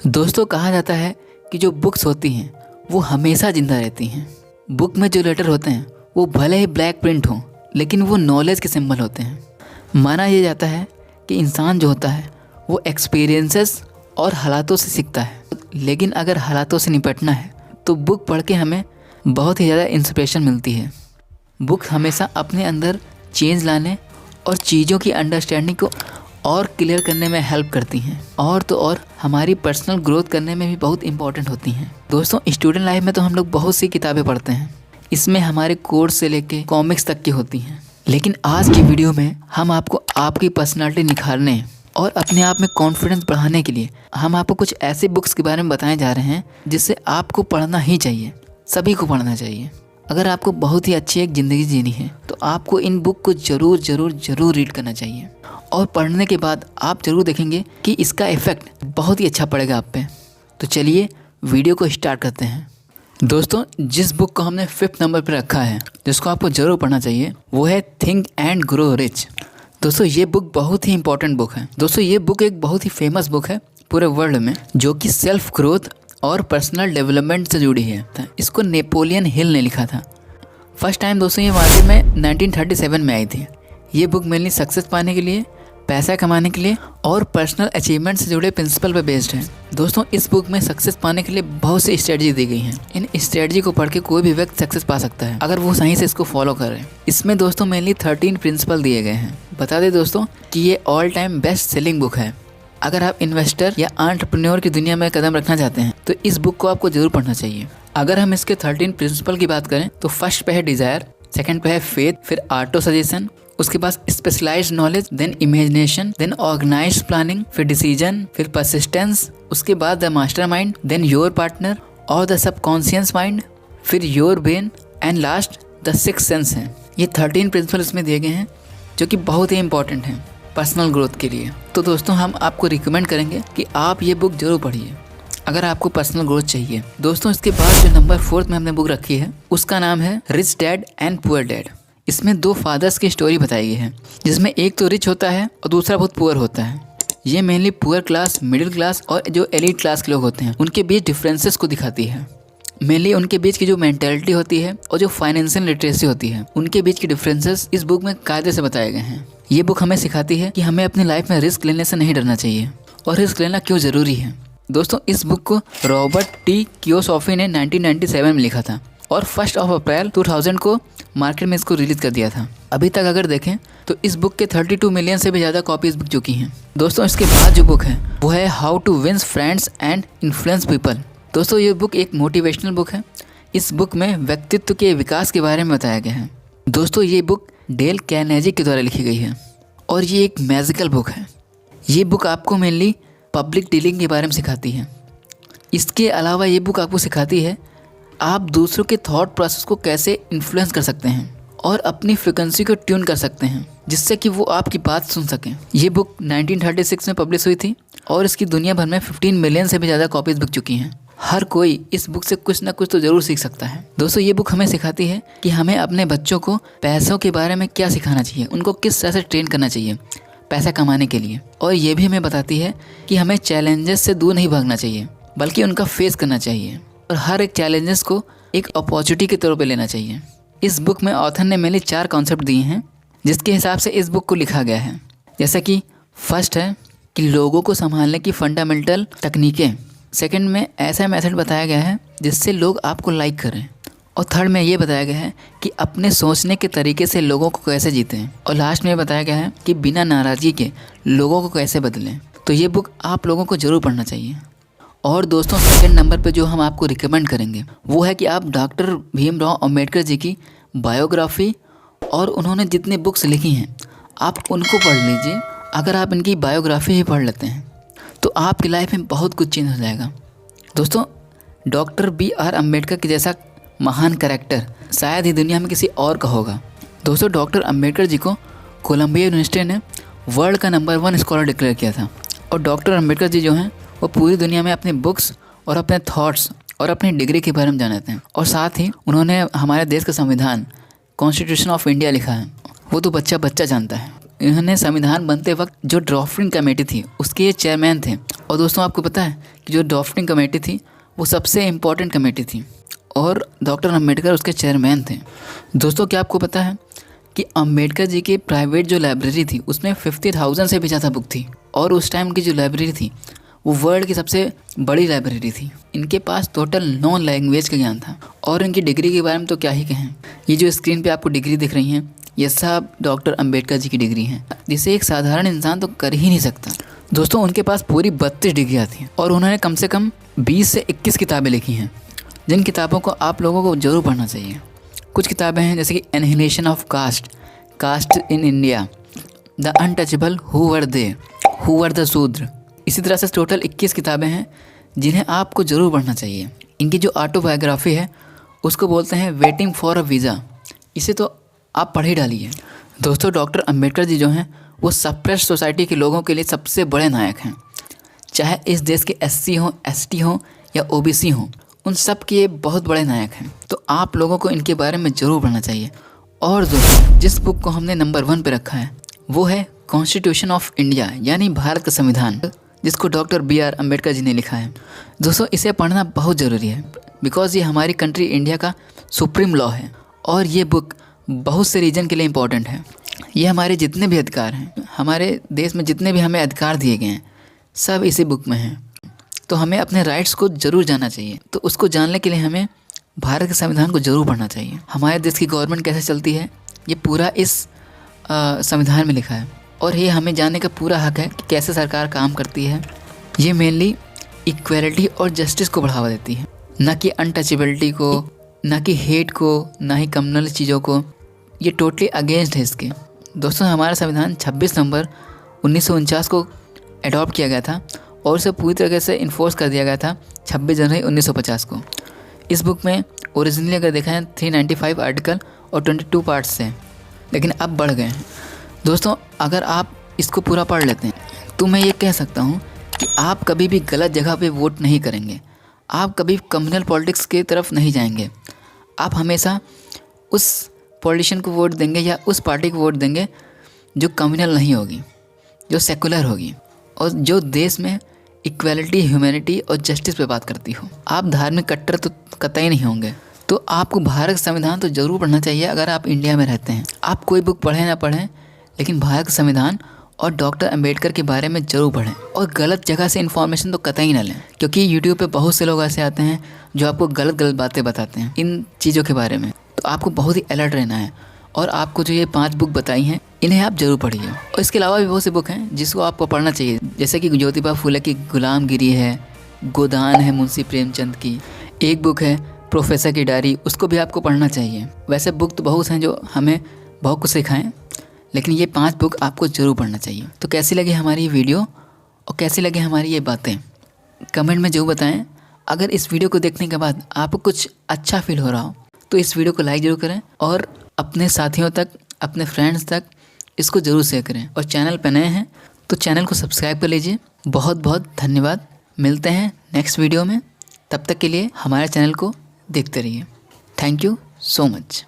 दोस्तों, कहा जाता है कि जो बुक्स होती हैं वो हमेशा ज़िंदा रहती हैं। बुक में जो लेटर होते हैं वो भले ही ब्लैक प्रिंट हों, लेकिन वो नॉलेज के सिंबल होते हैं। माना यह जाता है कि इंसान जो होता है वो एक्सपीरियंसेस और हालातों से सीखता है, लेकिन अगर हालातों से निपटना है तो बुक पढ़ के हमें बहुत ही ज़्यादा इंस्पिरेशन मिलती है। बुक हमेशा अपने अंदर चेंज लाने और चीज़ों की अंडरस्टैंडिंग को और क्लियर करने में हेल्प करती हैं, और तो और हमारी पर्सनल ग्रोथ करने में भी बहुत इंपॉर्टेंट होती हैं। दोस्तों, स्टूडेंट लाइफ में तो हम लोग बहुत सी किताबें पढ़ते हैं, इसमें हमारे कोर्स से लेके कॉमिक्स तक की होती हैं। लेकिन आज की वीडियो में हम आपको आपकी पर्सनालिटी निखारने और अपने आप में कॉन्फिडेंस बढ़ाने के लिए हम आपको कुछ ऐसे बुक्स के बारे में बताने जा रहे हैं जिससे आपको पढ़ना ही चाहिए, सभी को पढ़ना चाहिए। अगर आपको बहुत ही अच्छी एक ज़िंदगी जीनी है तो आपको इन बुक को ज़रूर रीड करना चाहिए, और पढ़ने के बाद आप ज़रूर देखेंगे कि इसका इफ़ेक्ट बहुत ही अच्छा पड़ेगा आप पे। तो चलिए वीडियो को स्टार्ट करते हैं। दोस्तों, जिस बुक को हमने 5th नंबर पर रखा है, जिसको आपको ज़रूर पढ़ना चाहिए, वो है थिंक एंड ग्रो रिच। दोस्तों, ये बुक बहुत ही इंपॉर्टेंट बुक है। दोस्तों, ये बुक एक बहुत ही फेमस बुक है पूरे वर्ल्ड में, जो कि सेल्फ ग्रोथ और पर्सनल डेवलपमेंट से जुड़ी है। इसको नेपोलियन हिल ने लिखा था। फर्स्ट टाइम दोस्तों ये मार्केट में 1937 में आई थी। ये बुक मेनली सक्सेस पाने के लिए, पैसा कमाने के लिए और पर्सनल अचीवमेंट से जुड़े प्रिंसिपल पर बेस्ड है। दोस्तों, इस बुक में सक्सेस पाने के लिए बहुत सी स्ट्रेटजी दी गई हैं। इन स्ट्रेटजी को पढ़ के कोई भी व्यक्ति सक्सेस पा सकता है अगर वो सही से इसको फॉलो करे। इसमें दोस्तों मेनली 13 प्रिंसिपल दिए गए हैं। बता दें दोस्तों कि ये all time best selling book है। अगर आप इन्वेस्टर या एंटरप्रेन्योर की दुनिया में कदम रखना चाहते हैं तो इस बुक को आपको जरूर पढ़ना चाहिए। अगर हम इसके 13 प्रिंसिपल की बात करें तो फर्स्ट पे है डिज़ायर, सेकंड पे है फेथ, फिर ऑटो सजेशन, उसके बाद specialised knowledge, then imagination, then organised planning, फिर डिसीजन, फिर परसिस्टेंस, उसके बाद the mastermind, then your partner और द सबकॉन्शियस माइंड, फिर your brain and last the sixth sense है। ये 13 प्रिंसिपल इसमें दिए गए हैं जो कि बहुत ही इंपॉर्टेंट हैं पर्सनल ग्रोथ के लिए। तो दोस्तों, हम आपको रिकमेंड करेंगे कि आप ये बुक जरूर पढ़िए अगर आपको पर्सनल ग्रोथ चाहिए। दोस्तों, इसके बाद जो नंबर 4 में हमने बुक रखी है उसका नाम है rich dad and poor dad. इसमें 2 फादर्स की स्टोरी बताई गई है, जिसमें एक तो रिच होता है और दूसरा बहुत पुअर होता है। ये mainly poor class, middle class और जो एलीट क्लास के लोग होते हैं उनके बीच डिफरेंसेस को दिखाती है। मेनली उनके बीच की जो मेंटेलिटी होती है और जो फाइनेंशियल लिटरेसी होती है, उनके बीच की डिफरेंसेस इस बुक में कायदे से बताए गए हैं। ये बुक हमें सिखाती है कि हमें अपनी लाइफ में रिस्क लेने से नहीं डरना चाहिए और रिस्क लेना क्यों ज़रूरी है। दोस्तों, इस बुक को रॉबर्ट टी कियोसॉफी ने 1997 में लिखा था और 1 अप्रैल 2000 को मार्केट में इसको रिलीज कर दिया था। अभी तक अगर देखें तो इस बुक के 32 मिलियन से भी ज़्यादा कॉपीज बिक चुकी हैं। दोस्तों, इसके बाद जो बुक है वो है how to win friends and influence people. दोस्तों, ये बुक एक मोटिवेशनल बुक है। इस बुक में व्यक्तित्व के विकास के बारे में बताया गया है। दोस्तों, ये बुक डेल कार्नेगी के द्वारा लिखी गई है और ये एक मैजिकल बुक है। ये बुक आपको मेनली पब्लिक डीलिंग के बारे में सिखाती है। इसके अलावा ये बुक आपको सिखाती है आप दूसरों के थॉट प्रोसेस को कैसे इन्फ्लुएंस कर सकते हैं और अपनी फ्रिक्वेंसी को ट्यून कर सकते हैं, जिससे कि वो आपकी बात सुन सकें। ये बुक 1936 में पब्लिश हुई थी और इसकी दुनिया भर में 15 मिलियन से भी ज़्यादा कॉपीज बिक चुकी हैं। हर कोई इस बुक से कुछ ना कुछ तो ज़रूर सीख सकता है। दोस्तों, ये बुक हमें सिखाती है कि हमें अपने बच्चों को पैसों के बारे में क्या सिखाना चाहिए, उनको किस तरह से ट्रेन करना चाहिए पैसा कमाने के लिए। और ये भी हमें बताती है कि हमें चैलेंजेस से दूर नहीं भागना चाहिए, बल्कि उनका फेस करना चाहिए और हर एक चैलेंजेस को एक अपॉर्चुनिटी के तौर पे लेना चाहिए। इस बुक में ऑथर ने मेनली 4 कॉन्सेप्ट दिए हैं जिसके हिसाब से इस बुक को लिखा गया है। जैसा कि फर्स्ट है कि लोगों को संभालने की फंडामेंटल तकनीकें, सेकंड में ऐसा मेथड बताया गया है जिससे लोग आपको लाइक करें, और थर्ड में ये बताया गया है कि अपने सोचने के तरीके से लोगों को कैसे जीतें, और लास्ट में बताया गया है कि बिना नाराज़गी के लोगों को कैसे बदलें। तो ये बुक आप लोगों को ज़रूर पढ़ना चाहिए। और दोस्तों, सेकंड नंबर पे जो हम आपको रिकमेंड करेंगे वो है कि आप डॉक्टर भीमराव अंबेडकर जी की बायोग्राफी और उन्होंने जितनी बुक्स लिखी हैं आप उनको पढ़ लीजिए। अगर आप इनकी बायोग्राफी ही पढ़ लेते हैं तो आपकी लाइफ में बहुत कुछ चेंज हो जाएगा। दोस्तों, डॉक्टर BR अम्बेडकर के जैसा महान कैरेक्टर शायद ही दुनिया में किसी और का होगा। दोस्तों, डॉक्टर अम्बेडकर जी को कोलंबिया यूनिवर्सिटी ने वर्ल्ड का नंबर 1 स्कॉलर डिक्लेयर किया था, और डॉक्टर अम्बेडकर जी जो हैं वो पूरी दुनिया में अपनी बुक्स और अपने थॉट्स और अपनी डिग्री के बारे में जानते हैं। और साथ ही उन्होंने हमारे देश का संविधान कॉन्स्टिट्यूशन ऑफ इंडिया लिखा है, वो तो बच्चा जानता है। इन्होंने संविधान बनते वक्त जो ड्राफ्टिंग कमेटी थी उसके ये चेयरमैन थे। और दोस्तों आपको पता है कि जो ड्राफ्टिंग कमेटी थी वो सबसे इम्पोर्टेंट कमेटी थी और डॉक्टर अम्बेडकर उसके चेयरमैन थे। दोस्तों क्या आपको पता है कि अम्बेडकर जी की प्राइवेट जो लाइब्रेरी थी उसमें 50,000 से भी ज़्यादा बुक थी और उस टाइम की जो लाइब्रेरी थी वो वर्ल्ड की सबसे बड़ी लाइब्रेरी थी। इनके पास टोटल 9 लैंग्वेज का ज्ञान था और इनकी डिग्री के बारे में तो क्या ही कहें। ये जो स्क्रीन पे आपको डिग्री दिख रही हैं ये सब डॉक्टर अम्बेडकर जी की डिग्री हैं, जिसे एक साधारण इंसान तो कर ही नहीं सकता। दोस्तों उनके पास पूरी 32 डिग्रियाँ थी और उन्होंने कम से कम 20 से 21 किताबें लिखी हैं, जिन किताबों को आप लोगों को ज़रूर पढ़ना चाहिए। कुछ किताबें हैं जैसे कि annihilation of caste, caste in India, the untouchable, who were the Shudra. इसी तरह से टोटल 21 किताबें हैं जिन्हें आपको ज़रूर पढ़ना चाहिए। इनकी जो ऑटोबायोग्राफी है उसको बोलते हैं वेटिंग फॉर अ वीज़ा, इसे तो आप पढ़ ही डालिए। दोस्तों डॉक्टर अम्बेडकर जी जो हैं वो सप्रेस सोसाइटी के लोगों के लिए सबसे बड़े नायक हैं। चाहे इस देश के SC हों, ST हों या OBC हों, उन सब के ये बहुत बड़े नायक हैं। तो आप लोगों को इनके बारे में ज़रूर पढ़ना चाहिए। और दोस्तों जिस बुक को हमने नंबर 1 पे रखा है वो है कॉन्स्टिट्यूशन ऑफ इंडिया, यानी भारत का संविधान, जिसको डॉक्टर BR अम्बेडकर जी ने लिखा है। दोस्तों इसे पढ़ना बहुत ज़रूरी है बिकॉज़ ये हमारी कंट्री इंडिया का सुप्रीम लॉ है और ये बुक बहुत से रीजन के लिए इम्पोर्टेंट है। ये हमारे जितने भी अधिकार हैं, हमारे देश में जितने भी हमें अधिकार दिए गए हैं, सब इसी बुक में हैं। तो हमें अपने राइट्स को ज़रूर जानना चाहिए। तो उसको जानने के लिए हमें भारत के संविधान को ज़रूर पढ़ना चाहिए। हमारे देश की गवर्नमेंट कैसे चलती है ये पूरा इस संविधान में लिखा है और ये हमें जानने का पूरा हक है कि कैसे सरकार काम करती है। ये मेनली इक्वलिटी और जस्टिस को बढ़ावा देती है, ना कि अनटचेबिलिटी को, ना कि हेट को, ना ही कम्युनल चीज़ों को। ये टोटली अगेंस्ट है इसके। दोस्तों हमारा संविधान 26 नवंबर 1949 को अडॉप्ट किया गया था और इसे पूरी तरीके से इन्फोर्स कर दिया गया था 26 जनवरी 1950 को। इस बुक में ओरिजिनली अगर देखा है 395 आर्टिकल और 22 पार्ट्स से, लेकिन अब बढ़ गए हैं। दोस्तों अगर आप इसको पूरा पढ़ लेते हैं तो मैं ये कह सकता हूँ कि आप कभी भी गलत जगह पे वोट नहीं करेंगे, आप कभी कम्युनल पॉलिटिक्स की तरफ नहीं जाएंगे। आप हमेशा उस पॉलिटिशियन को वोट देंगे या उस पार्टी को वोट देंगे जो कम्युनल नहीं होगी, जो सेकुलर होगी और जो देश में इक्वालिटी, ह्यूमैनिटी और जस्टिस पे बात करती हो। आप धार्मिक कट्टर तो कतई नहीं होंगे। तो आपको भारत का संविधान तो ज़रूर पढ़ना चाहिए अगर आप इंडिया में रहते हैं। आप कोई बुक पढ़ें ना पढ़ें, लेकिन भारत का संविधान और डॉक्टर अम्बेडकर के बारे में ज़रूर पढ़ें। और गलत जगह से इन्फॉर्मेशन तो कतई ना लें, क्योंकि यूट्यूब पे बहुत से लोग ऐसे आते हैं जो आपको गलत गलत बातें बताते हैं इन चीज़ों के बारे में। तो आपको बहुत ही अलर्ट रहना है और आपको जो ये 5 बुक बताई हैं इन्हें आप ज़रूर पढ़िए। और इसके अलावा भी बहुत सी बुक हैं जिसको आपको पढ़ना चाहिए, जैसे कि ज्योतिबा फूले की गुलामगिरी है, गोदान है मुंशी प्रेमचंद की, एक बुक है प्रोफेसर की डायरी, उसको भी आपको पढ़ना चाहिए। वैसे बुक तो बहुत हैं जो हमें बहुत कुछ सिखाएं, लेकिन ये 5 बुक आपको ज़रूर पढ़ना चाहिए। तो कैसी लगी हमारी ये वीडियो और कैसी लगी हमारी ये बातें, कमेंट में ज़रूर बताएं। अगर इस वीडियो को देखने के बाद आपको कुछ अच्छा फील हो रहा हो तो इस वीडियो को लाइक ज़रूर करें और अपने साथियों तक, अपने फ्रेंड्स तक इसको ज़रूर शेयर करें। और चैनल पर नए हैं तो चैनल को सब्सक्राइब कर लीजिए। बहुत बहुत धन्यवाद। मिलते हैं नेक्स्ट वीडियो में, तब तक के लिए हमारे चैनल को देखते रहिए। Thank you so much.